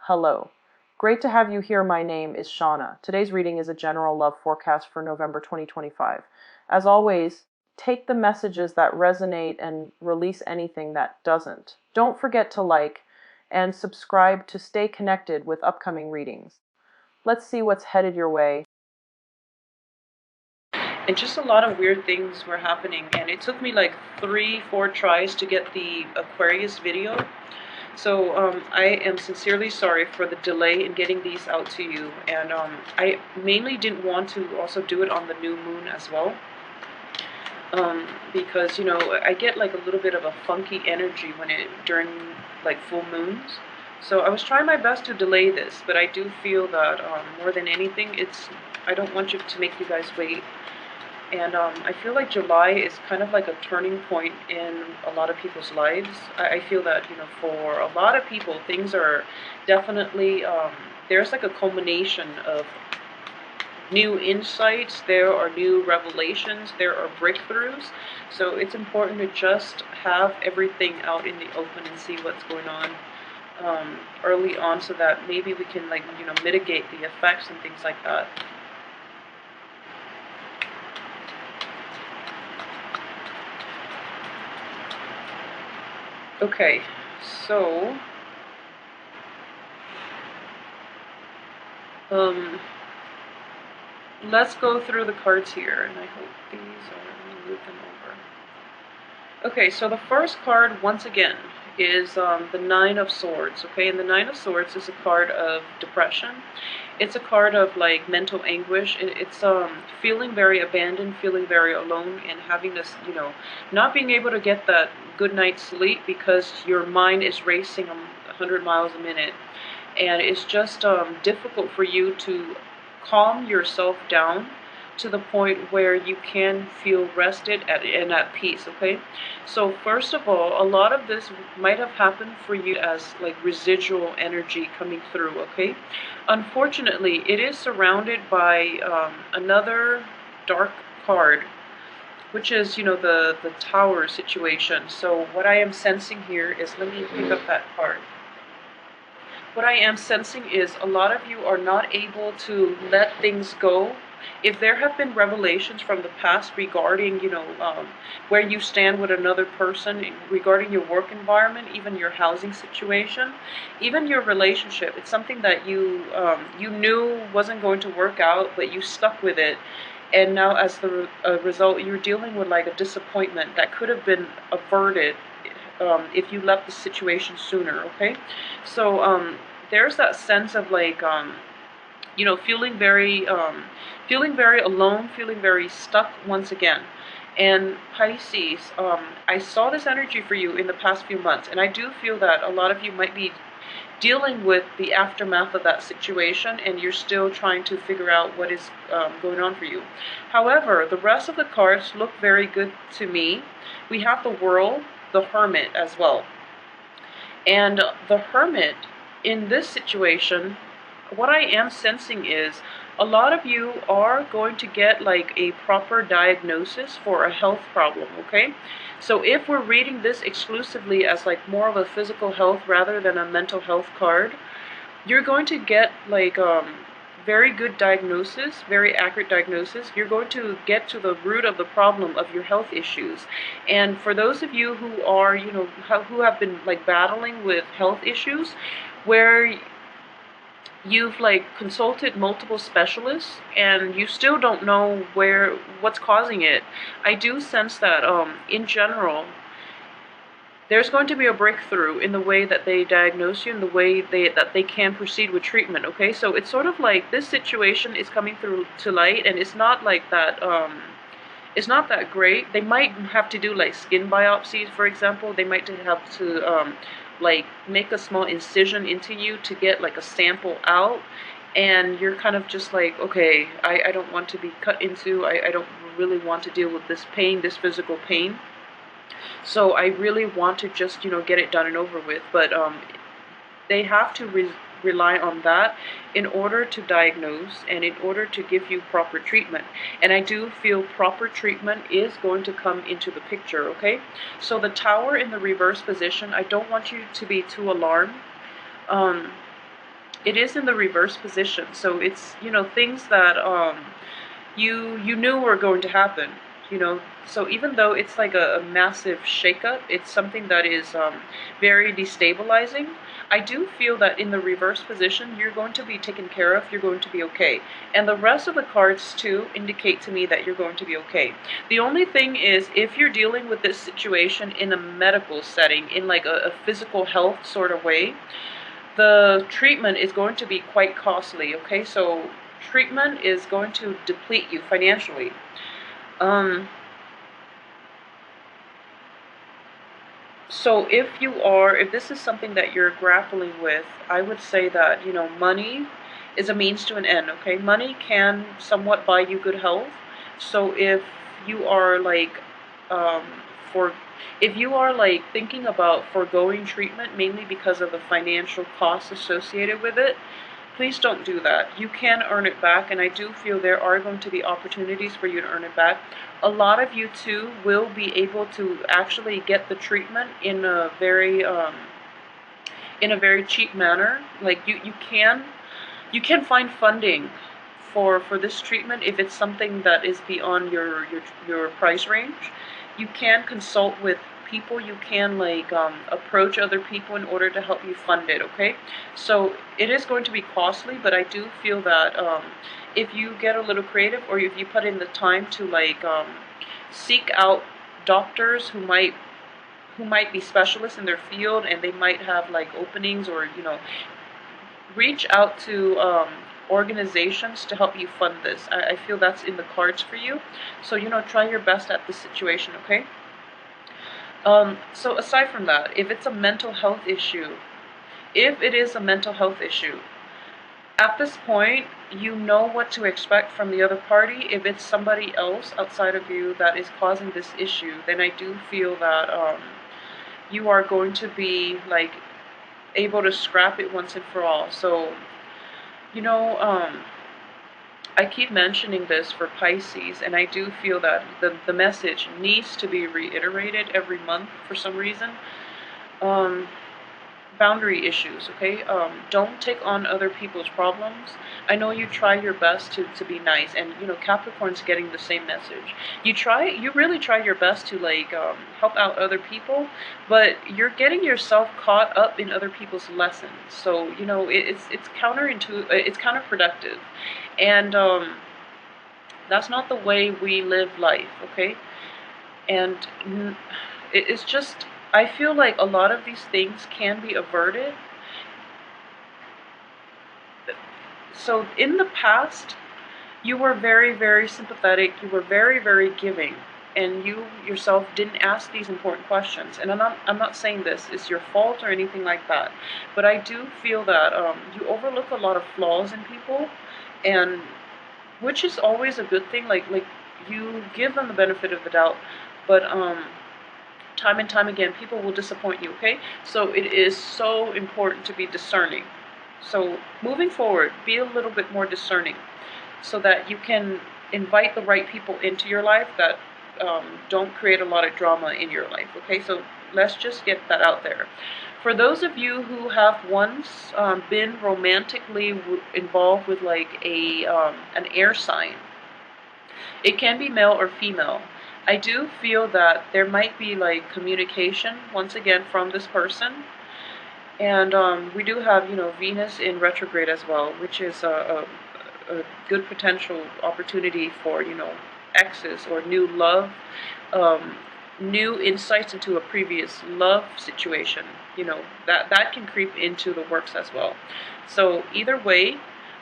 Hello. Great to have you here. My name is Shauna. Today's reading is a general love forecast for November 2025. As always, take the messages that resonate and release anything that doesn't. Don't forget to like and subscribe to stay connected with upcoming readings. Let's see what's headed your way. And just a lot of weird things were happening, and it took me like 3-4 tries to get the Aquarius video. So I am sincerely sorry for the delay in getting these out to you, and I mainly didn't want to also do it on the new moon as well, because I get like a little bit of a funky energy during like full moons. So I was trying my best to delay this, but I do feel that more than anything, I don't want to make you guys wait. And I feel like July is kind of like a turning point in a lot of people's lives. I feel that, for a lot of people, things are definitely, there's like a culmination of new insights, there are new revelations, there are breakthroughs. So it's important to just have everything out in the open and see what's going on early on, so that maybe we can mitigate the effects and things like that. Okay, so let's go through the cards here, and I hope these are, let me move them over. Okay, so the first card, once again, is the Nine of Swords, okay? And the Nine of Swords is a card of depression. It's a card of like mental anguish. It's feeling very abandoned, feeling very alone, and having this, not being able to get that good night's sleep because your mind is racing 100 miles a minute, and it's just difficult for you to calm yourself down to the point where you can feel rested and at peace, okay? So first of all, a lot of this might have happened for you as like residual energy coming through, okay? Unfortunately, it is surrounded by another dark card, which is, the Tower situation. So what I am sensing here is, let me pick up that card. What I am sensing is a lot of you are not able to let things go. If there have been revelations from the past regarding, where you stand with another person, regarding your work environment, even your housing situation, even your relationship, it's something that you knew wasn't going to work out, but you stuck with it. And now as the result, you're dealing with like a disappointment that could have been averted if you left the situation sooner, okay? So there's that sense of like, feeling very alone, feeling very stuck once again. And Pisces, I saw this energy for you in the past few months, and I do feel that a lot of you might be dealing with the aftermath of that situation, and you're still trying to figure out what is going on for you. However, the rest of the cards look very good to me. We have the World, the Hermit as well. And the Hermit, in this situation, what I am sensing is a lot of you are going to get like a proper diagnosis for a health problem, okay? So if we're reading this exclusively as like more of a physical health rather than a mental health card, you're going to get like very good diagnosis, very accurate diagnosis. You're going to get to the root of the problem of your health issues. And for those of you who are, who have been like battling with health issues, where you've like consulted multiple specialists and you still don't know what's causing it, I do sense that in general there's going to be a breakthrough in the way that they diagnose you and the way that they can proceed with treatment, okay? So it's sort of like this situation is coming through to light, and it's not like that it's not that great. They might have to do like skin biopsies, for example. They might have to like make a small incision into you to get like a sample out, and you're kind of just like, okay, I don't want to be cut into. I don't really want to deal with this pain, this physical pain. So I really want to just, get it done and over with. But they have to rely on that in order to diagnose and in order to give you proper treatment. And I do feel proper treatment is going to come into the picture, okay? So the Tower in the reverse position, I don't want you to be too alarmed. it is in the reverse position. So it's, things that you knew were going to happen. So even though it's like a massive shakeup, it's something that is very destabilizing. I do feel that in the reverse position, you're going to be taken care of, you're going to be okay. And the rest of the cards too indicate to me that you're going to be okay. The only thing is, if you're dealing with this situation in a medical setting, in like a physical health sort of way, the treatment is going to be quite costly, okay? So treatment is going to deplete you financially. So if this is something that you're grappling with, I would say that, money is a means to an end, okay? Money can somewhat buy you good health. So you are like, um, for, if you are like thinking about foregoing treatment mainly because of the financial costs associated with it, please don't do that. You can earn it back, and I do feel there are going to be opportunities for you to earn it back. A lot of you too will be able to actually get the treatment in a very cheap manner. Like you can find funding for this treatment if it's something that is beyond your price range. You can consult with people. You can like approach other people in order to help you fund it. Okay, so it is going to be costly, but I do feel that if you get a little creative, or if you put in the time to like seek out doctors who might be specialists in their field, and they might have like openings, or reach out to organizations to help you fund this. I feel that's in the cards for you. So, try your best at this situation, okay? So aside from that, if it's a mental health issue, if it is a mental health issue, at this point, you know what to expect from the other party. If it's somebody else outside of you that is causing this issue, then I do feel that you are going to be like able to scrap it once and for all. So, you know, um, I keep mentioning this for Pisces, and I do feel that the message needs to be reiterated every month for some reason. Um, Boundary issues, okay? Don't take on other people's problems. I know you try your best to be nice, and Capricorn's getting the same message. You really try your best to like help out other people, but you're getting yourself caught up in other people's lessons. So it's counterproductive, and that's not the way we live life, okay? And it's just, I feel like a lot of these things can be averted. So in the past, you were very, very sympathetic, you were very, very giving, and you yourself didn't ask these important questions. And I'm not saying this is your fault or anything like that, but I do feel that you overlook a lot of flaws in people, and which is always a good thing. Like you give them the benefit of the doubt, but time and time again, people will disappoint you, okay? So it is so important to be discerning. So moving forward, be a little bit more discerning so that you can invite the right people into your life that don't create a lot of drama in your life, okay? So let's just get that out there. For those of you who have once been romantically involved with like an air sign, it can be male or female. I do feel that there might be like communication once again from this person, and we do have Venus in retrograde as well, which is a good potential opportunity for exes or new love, um, new insights into a previous love situation. That can creep into the works as well. So either way,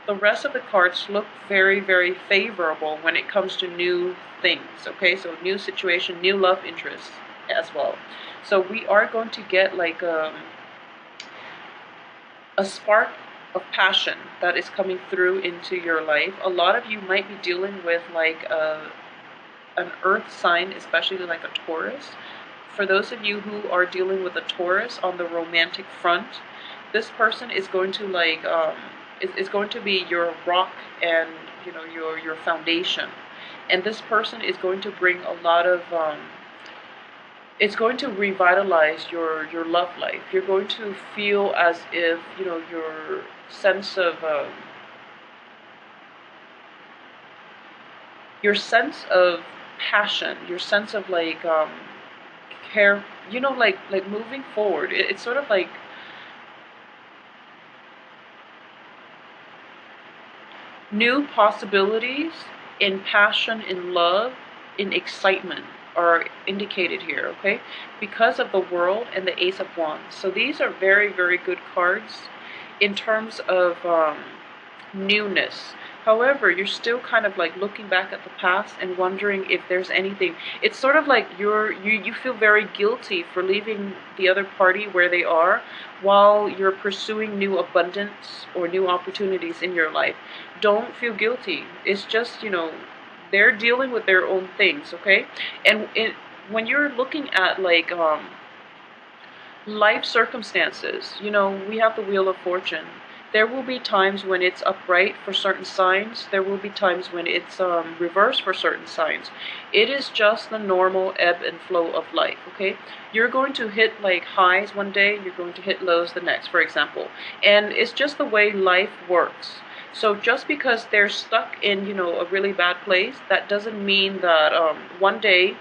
the rest of the cards look very, very favorable when it comes to new things, okay? So new situation, new love interests as well. So we are going to get like a spark of passion that is coming through into your life. A lot of you might be dealing with like an earth sign, especially like a Taurus. For those of you who are dealing with a Taurus on the romantic front, this person is going to like is going to be your rock, and your foundation. And this person is going to bring a lot of it's going to revitalize your love life. You're going to feel as if, you know, sense of your sense of passion, your sense of like care, you know, like moving forward. It's sort of like new possibilities in passion, in love, in excitement are indicated here, okay? Because of the World and the Ace of Wands. So these are very, very good cards in terms of newness. However, you're still kind of like looking back at the past and wondering if there's anything. It's sort of like you feel very guilty for leaving the other party where they are while you're pursuing new abundance or new opportunities in your life. Don't feel guilty. It's just, you know, they're dealing with their own things, okay? And when you're looking at like life circumstances, you know, we have the Wheel of Fortune. There will be times when it's upright for certain signs. There will be times when it's reversed for certain signs. It is just the normal ebb and flow of life, okay? You're going to hit like highs one day, you're going to hit lows the next, for example. And it's just the way life works. So just because they're stuck in, you know, a really bad place, that doesn't mean that one day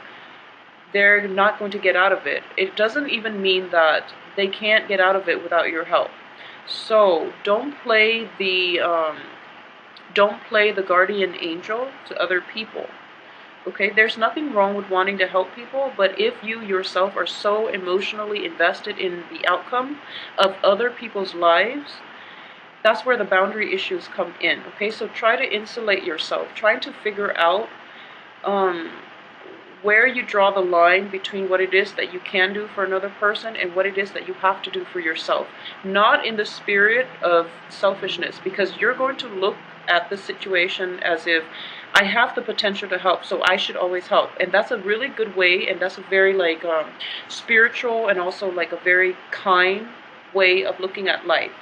they're not going to get out of it. It doesn't even mean that they can't get out of it without your help. So don't play the guardian angel to other people. Okay, there's nothing wrong with wanting to help people, but if you yourself are so emotionally invested in the outcome of other people's lives, that's where the boundary issues come in. Okay, so try to insulate yourself, trying to figure out um, where you draw the line between what it is that you can do for another person and what it is that you have to do for yourself. Not in the spirit of selfishness, because you're going to look at the situation as if I have the potential to help, so I should always help. And that's a really good way, and that's a very like spiritual and also like a very kind way of looking at life.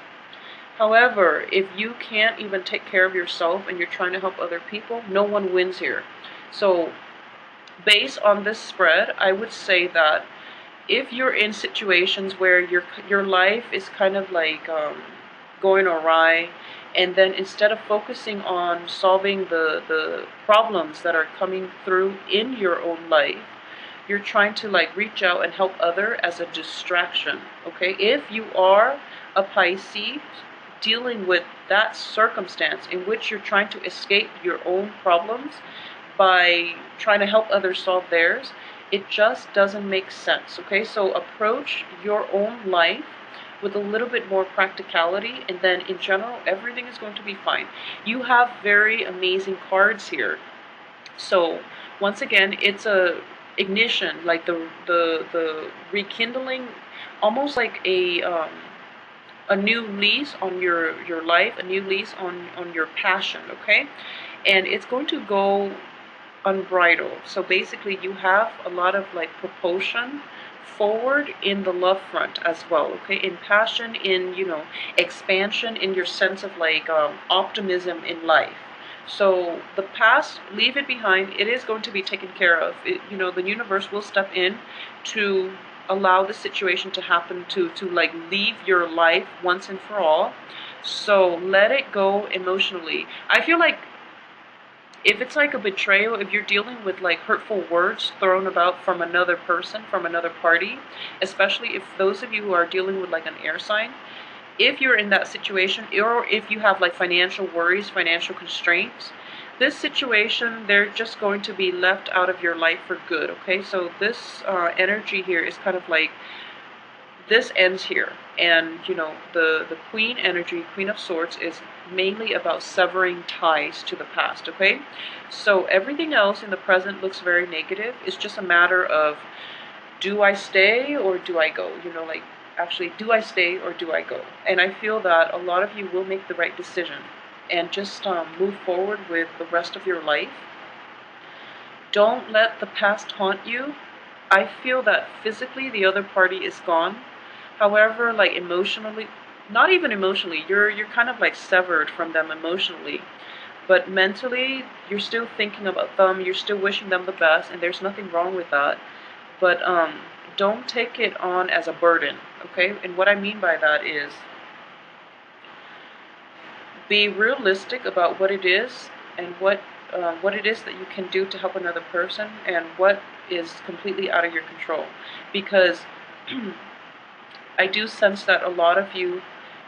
However, if you can't even take care of yourself and you're trying to help other people, no one wins here. So based on this spread, I would say that if you're in situations where your life is kind of like going awry, and then instead of focusing on solving the problems that are coming through in your own life, you're trying to like reach out and help other as a distraction, okay? If you are a Pisces dealing with that circumstance in which you're trying to escape your own problems by trying to help others solve theirs, it just doesn't make sense, okay? So approach your own life with a little bit more practicality, and then in general, everything is going to be fine. You have very amazing cards here. So once again, it's a ignition, like the rekindling, almost like a new lease on your life, a new lease on your passion, okay? And it's going to go unbridled. So basically you have a lot of like propulsion forward in the love front as well, okay? In passion, in, you know, expansion, in your sense of like optimism in life. So the past, leave it behind. It is going to be taken care of. You know, the universe will step in to allow the situation to happen, to like leave your life once and for all. So let it go emotionally. I feel like if it's like a betrayal, if you're dealing with like hurtful words thrown about from another person, from another party, especially if those of you who are dealing with like an air sign, if you're in that situation, or if you have like financial worries, financial constraints, this situation, they're just going to be left out of your life for good, okay? So this energy here is kind of like, this ends here. And you know, the queen energy, Queen of Swords, is mainly about severing ties to the past, okay? So everything else in the present looks very negative. It's just a matter of, do I stay or do I go? You know, like, actually, do I stay or do I go? And I feel that a lot of you will make the right decision and just move forward with the rest of your life. Don't let the past haunt you. I feel that physically the other party is gone. However, like emotionally, not even emotionally, you're kind of like severed from them emotionally. But mentally, you're still thinking about them, you're still wishing them the best, and there's nothing wrong with that. But don't take it on as a burden, okay? And what I mean by that is be realistic about what it is and what it is that you can do to help another person and what is completely out of your control. Because I do sense that a lot of you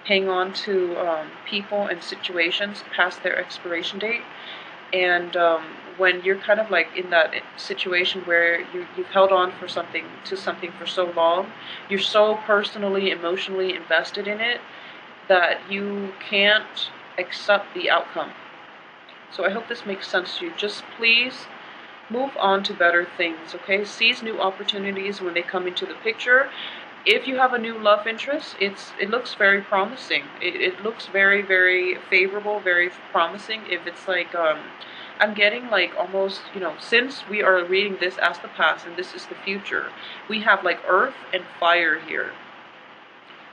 hang on to people and situations past their expiration date. And when you're kind of like in that situation where you've held on for something for so long, you're so personally, emotionally invested in it that you can't accept the outcome. So I hope this makes sense to you. Just please move on to better things, okay? Seize new opportunities when they come into the picture. If you have a new love interest, it looks very promising. It looks very, very favorable, very promising. If it's like, I'm getting like almost, since we are reading this as the past and this is the future, we have like earth and fire here.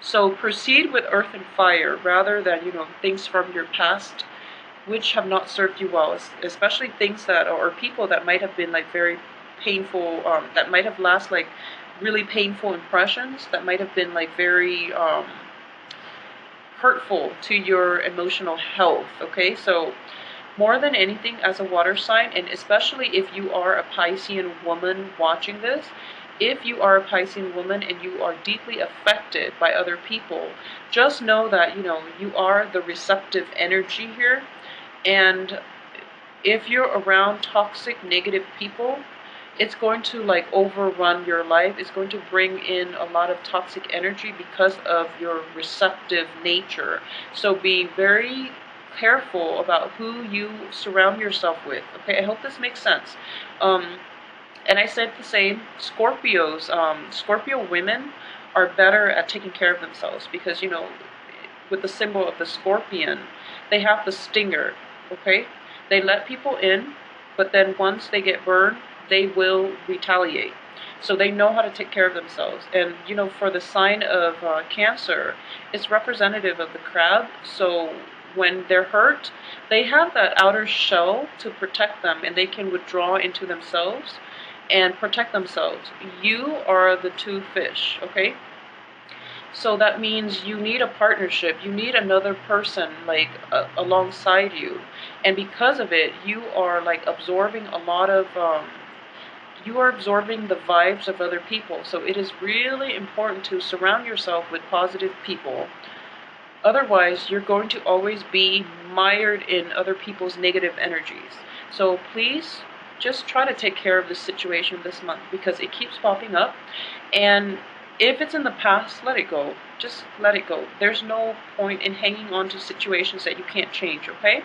So proceed with earth and fire rather than, things from your past which have not served you well, especially things that, or people that might have been like very painful, that might have last like really painful impressions, that might have been like very hurtful to your emotional health, okay? So more than anything, as a water sign, and especially if you are a Piscean woman watching this, if you are a Piscean woman and you are deeply affected by other people, just know that, you are the receptive energy here. And if you're around toxic, negative people, it's going to like overrun your life. It's going to bring in a lot of toxic energy because of your receptive nature. So be very careful about who you surround yourself with. Okay, I hope this makes sense. And I said the same. Scorpio women are better at taking care of themselves because, with the symbol of the scorpion, they have the stinger, okay? They let people in, but then once they get burned, they will retaliate. So they know how to take care of themselves. And, for the sign of Cancer, it's representative of the crab. So when they're hurt, they have that outer shell to protect them, and they can withdraw into themselves and protect themselves. You are the two fish, okay? So that means you need a partnership. You need another person like alongside you. And because of it, you are like absorbing a lot of you are absorbing the vibes of other people. So it is really important to surround yourself with positive people. Otherwise, you're going to always be mired in other people's negative energies. So please just try to take care of this situation this month because it keeps popping up. And if it's in the past, let it go. Just let it go. There's no point in hanging on to situations that you can't change, okay?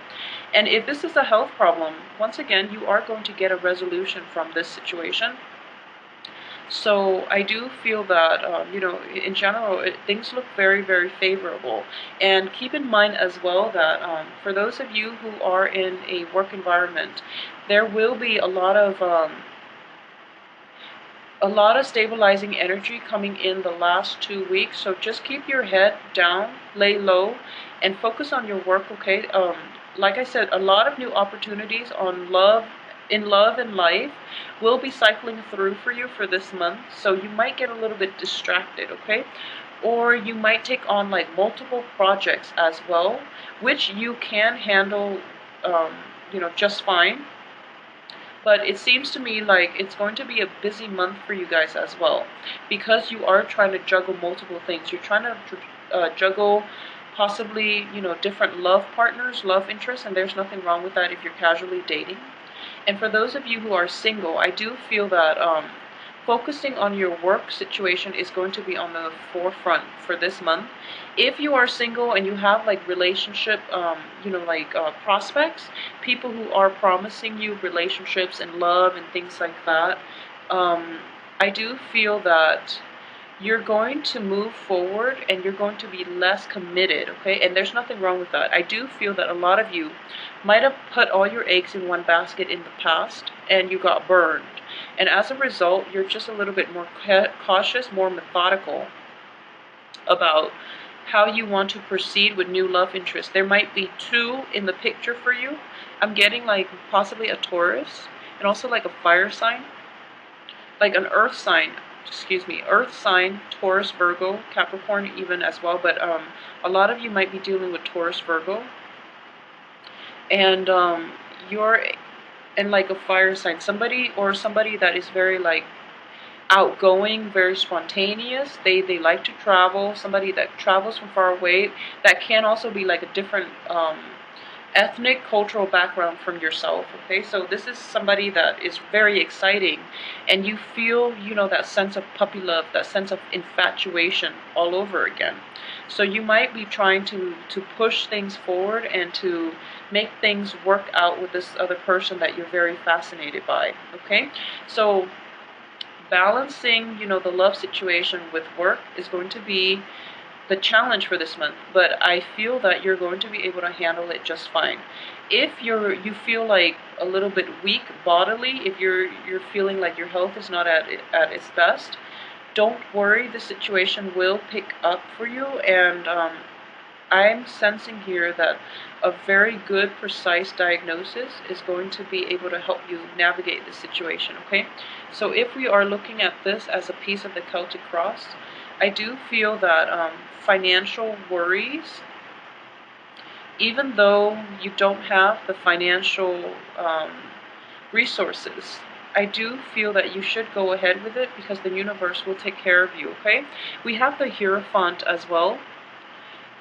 And if this is a health problem, once again, you are going to get a resolution from this situation. So I do feel that, in general, things look very, very favorable. And keep in mind as well that for those of you who are in a work environment, there will be a lot of stabilizing energy coming in the last 2 weeks. So just keep your head down, lay low, and focus on your work, okay? Like I said, a lot of new opportunities in love and life will be cycling through for you for this month. So you might get a little bit distracted, okay? Or you might take on like multiple projects as well, which you can handle, just fine. But it seems to me like it's going to be a busy month for you guys as well, because you are trying to juggle multiple things. You're trying to juggle possibly, different love partners, love interests, and there's nothing wrong with that if you're casually dating. And for those of you who are single, I do feel that focusing on your work situation is going to be on the forefront for this month. If you are single and you have like relationship, prospects, people who are promising you relationships and love and things like that, I do feel that you're going to move forward and you're going to be less committed, okay? And there's nothing wrong with that. I do feel that a lot of you might have put all your eggs in one basket in the past and you got burned. And as a result, you're just a little bit more cautious, more methodical about how you want to proceed with new love interests. There might be two in the picture for you. I'm getting like possibly a Taurus and also like a fire sign, like an earth sign. earth sign, Taurus, Virgo, Capricorn even as well, but a lot of you might be dealing with Taurus, Virgo, and you're in like a fire sign, somebody that is very like outgoing, very spontaneous. They like to travel, somebody that travels from far away, that can also be like a different ethnic, cultural background from yourself, okay? So this is somebody that is very exciting, and you feel, you know, that sense of puppy love, that sense of infatuation all over again. So you might be trying to push things forward and to make things work out with this other person that you're very fascinated by, okay? So balancing, you know, the love situation with work is going to be the challenge for this month, but I feel that you're going to be able to handle it just fine. If you feel like a little bit weak bodily, if you're feeling like your health is not at its best, don't worry, the situation will pick up for you, and I'm sensing here that a very good, precise diagnosis is going to be able to help you navigate the situation, okay? So if we are looking at this as a piece of the Celtic cross, I do feel that financial worries, even though you don't have the financial resources, I do feel that you should go ahead with it because the universe will take care of you, okay? We have the Hierophant as well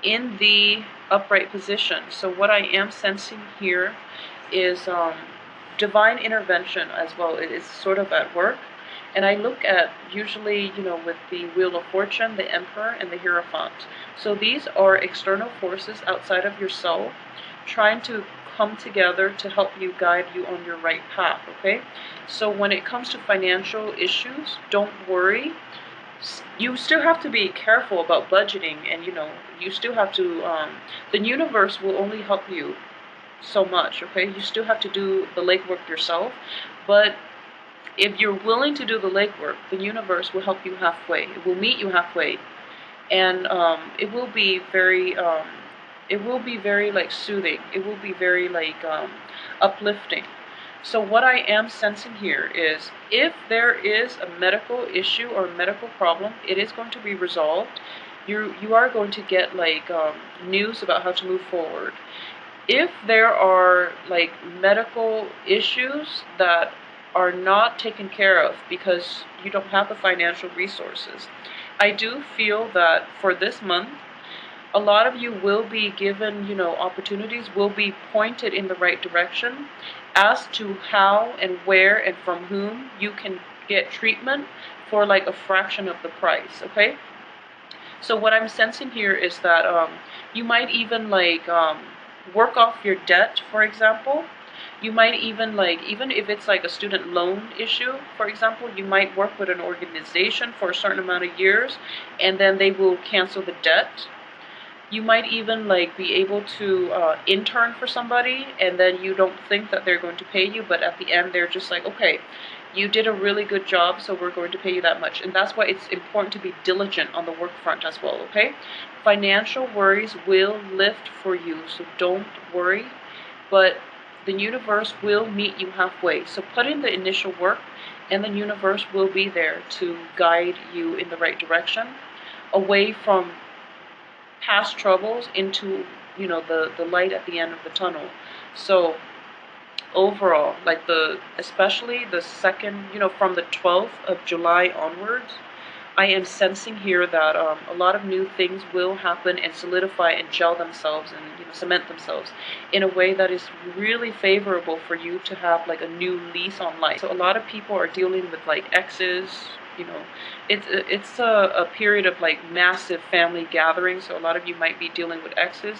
in the upright position. So what I am sensing here is divine intervention as well. It is sort of at work. And I look at usually, you know, with the Wheel of Fortune, the Emperor, and the Hierophant. So these are external forces outside of yourself trying to come together to help you, guide you on your right path, okay? So when it comes to financial issues, don't worry. You still have to be careful about budgeting, and, you know, you still have to, the universe will only help you so much, okay? You still have to do the legwork yourself, but if you're willing to do the legwork, the universe will help you halfway. It will meet you halfway, and it will be very like soothing. It will be very like uplifting. So what I am sensing here is, if there is a medical issue or a medical problem, it is going to be resolved. You are going to get like news about how to move forward. If there are like medical issues that are not taken care of because you don't have the financial resources, I do feel that for this month, a lot of you will be given, you know, opportunities, will be pointed in the right direction as to how and where and from whom you can get treatment for like a fraction of the price, okay? So what I'm sensing here is that you might even like work off your debt, for example. You might even like, even if it's like a student loan issue, for example, you might work with an organization for a certain amount of years, and then they will cancel the debt. You might even like be able to intern for somebody, and then you don't think that they're going to pay you, but at the end they're just like, okay, you did a really good job, so we're going to pay you that much. And that's why it's important to be diligent on the work front as well, okay? Financial worries will lift for you, so don't worry, but the universe will meet you halfway. So put in the initial work, and the universe will be there to guide you in the right direction, away from past troubles into, you know, the light at the end of the tunnel. So overall, like especially the second, you know, from the 12th of July onwards, I am sensing here that a lot of new things will happen and solidify and gel themselves and, you know, cement themselves in a way that is really favorable for you to have like a new lease on life. So a lot of people are dealing with like exes, you know, it's a period of like massive family gatherings. So a lot of you might be dealing with exes.